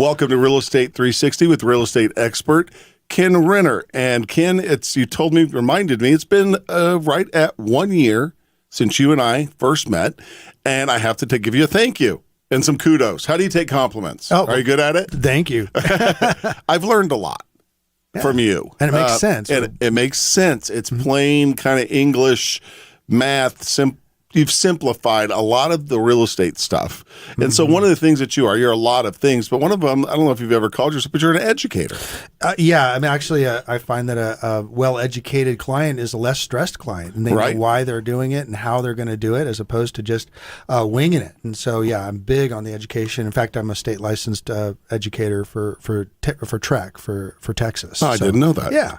Welcome to Real Estate 360 with real estate expert Kenn Renner. And Ken, reminded me, it's been right at 1 year since you and I first met, and I have to give you a thank you and some kudos. How do you take compliments? Are you good at it? Thank you. I've learned a lot from you. And it makes sense. And it makes sense. It's plain kind of English, math, You've simplified a lot of the real estate stuff. And so one of the things that you're a lot of things, but one of them, I don't know if you've ever called yourself, but you're an educator. Yeah. I mean, actually, I find that a well-educated client is a less stressed client, and they know why they're doing it and how they're going to do it, as opposed to just winging it. And so, yeah, I'm big on the education. In fact, I'm a state licensed educator for TREC for Texas. Oh, I didn't know that. Yeah.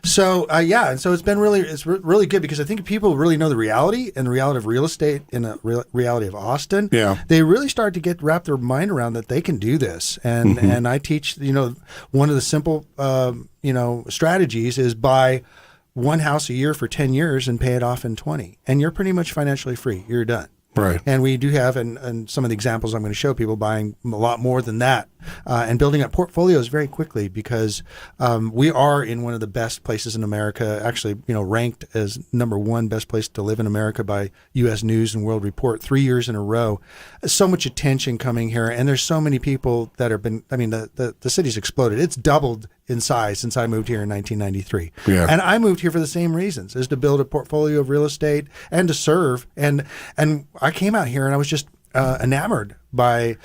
So, and so it's been really good, because I think people really know the reality and the reality of real estate in the reality of Austin. Yeah. They really start to wrap their mind around that they can do this. And and I teach, one of the simple strategies is buy one house a year for 10 years and pay it off in 20. And you're pretty much financially free. You're done. Right. And we do have, and some of the examples I'm going to show people, buying a lot more than that and building up portfolios very quickly, because we are in one of the best places in America, actually, ranked as #1 best place to live in America by U.S. News and World Report 3 years in a row. So much attention coming here, and there's so many people that have been, the city's exploded. It's doubled in size since I moved here in 1993. Yeah. And I moved here for the same reasons, is to build a portfolio of real estate and to serve. And I came out here and I was just enamored by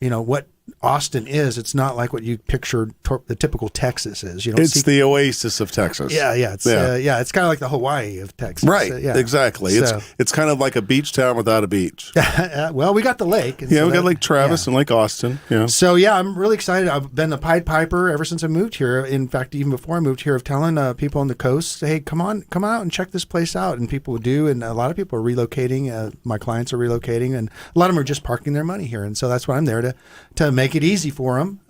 what Austin is. It's not like what you picture the typical Texas is. It's the oasis of Texas. Yeah. It's kind of like the Hawaii of Texas. Right. Exactly. So, it's kind of like a beach town without a beach. Well, we got the lake. We got Lake Travis and Lake Austin. Yeah. So I'm really excited. I've been the Pied Piper ever since I moved here. In fact, even before I moved here, of telling people on the coast, hey, come out and check this place out. And people would do. And a lot of people are relocating. My clients are relocating, and a lot of them are just parking their money here. And so that's why I'm there to make it easy for them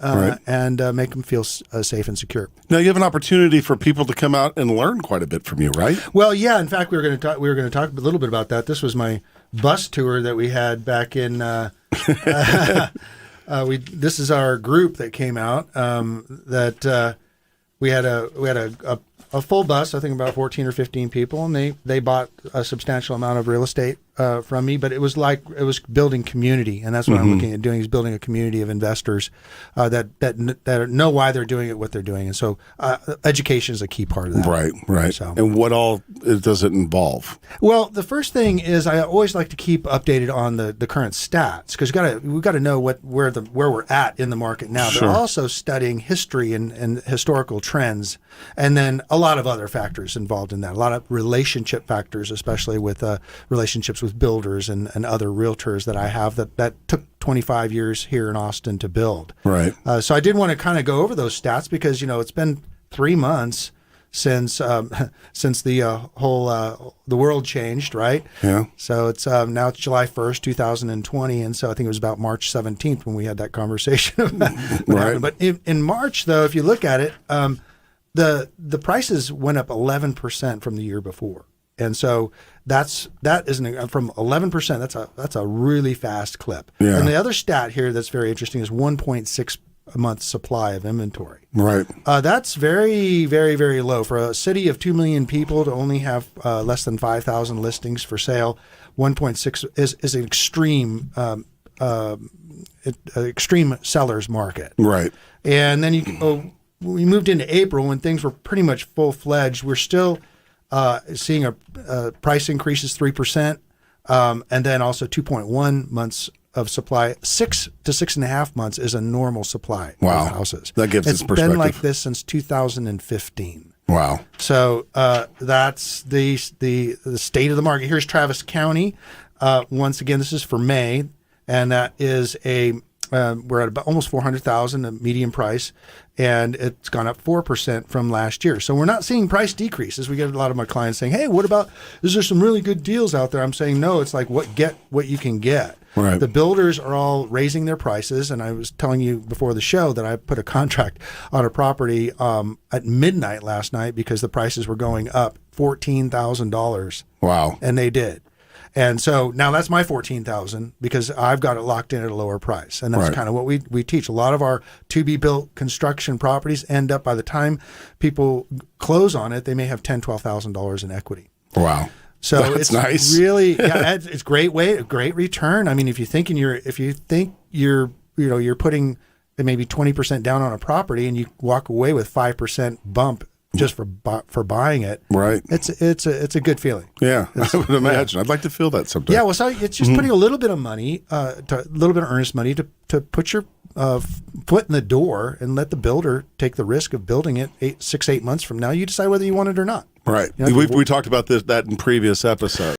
and make them feel safe and secure. Now, you have an opportunity for people to come out and learn quite a bit from you, right? Well, yeah. In fact, we were going to talk a little bit about that. This was my bus tour that we had back in. This is our group that came out. We had a full bus, I think about 14 or 15 people, and they bought a substantial amount of real estate from me. But it was building community, and that's what I'm looking at doing, is building a community of investors that know why they're doing it, what they're doing. And so education is a key part of that. Right. So, and what all does it involve? Well, the first thing is I always like to keep updated on the current stats, because we've got to know where we're at in the market now. Sure. But also studying history and historical trends, and then a lot of other factors involved in that. A lot of relationship factors, especially with relationships with builders and other realtors that I have that took 25 years here in Austin to build. Right. So I did want to kind of go over those stats, because it's been 3 months since the whole the world changed, right? Yeah. So it's now it's July 1st, 2020, and so I think it was about March 17th when we had that conversation. Right. But in March, though, if you look at it, the prices went up 11% from the year before. And so that isn't from 11%. That's a really fast clip. Yeah. And the other stat here that's very interesting is 1.6 a month supply of inventory. Right. That's very, very, very low for a city of 2 million people to only have less than 5,000 listings for sale. 1.6 is an extreme seller's market. Right. And then we moved into April when things were pretty much full-fledged. We're still seeing a price increases 3%, and then also 2.1 months of supply. 6 to 6.5 months is a normal supply of houses. That gives us perspective. It's been like this since 2015. Wow. So that's the state of the market. Here's Travis County. Once again, this is for May, and that is we're at about almost 400,000, a median price, and it's gone up 4% from last year. So we're not seeing price decreases. We get a lot of my clients saying, "Hey, what about? Is there some really good deals out there?" I'm saying, no. It's like get what you can get. Right. The builders are all raising their prices, and I was telling you before the show that I put a contract on a property at midnight last night because the prices were going up $14,000. Wow. And they did. And so now that's my $14,000 because I've got it locked in at a lower price. And that's Right. kind of what we teach. A lot of our to-be-built construction properties end up, by the time people close on it, they may have $10,000, $12,000 in equity. Wow. So That's it's nice. really, it's great great return. I mean, if you think you're putting maybe 20% down on a property and you walk away with 5% bump just for buying it, Right. it's a good feeling. Yeah, I would imagine. I'd like to feel that someday. Yeah, well, so it's just putting a little bit of money, a little bit of earnest money to put your foot in the door and let the builder take the risk of building it 8 months from now. You decide whether you want it or not. Right. You know, We talked about that in previous episodes.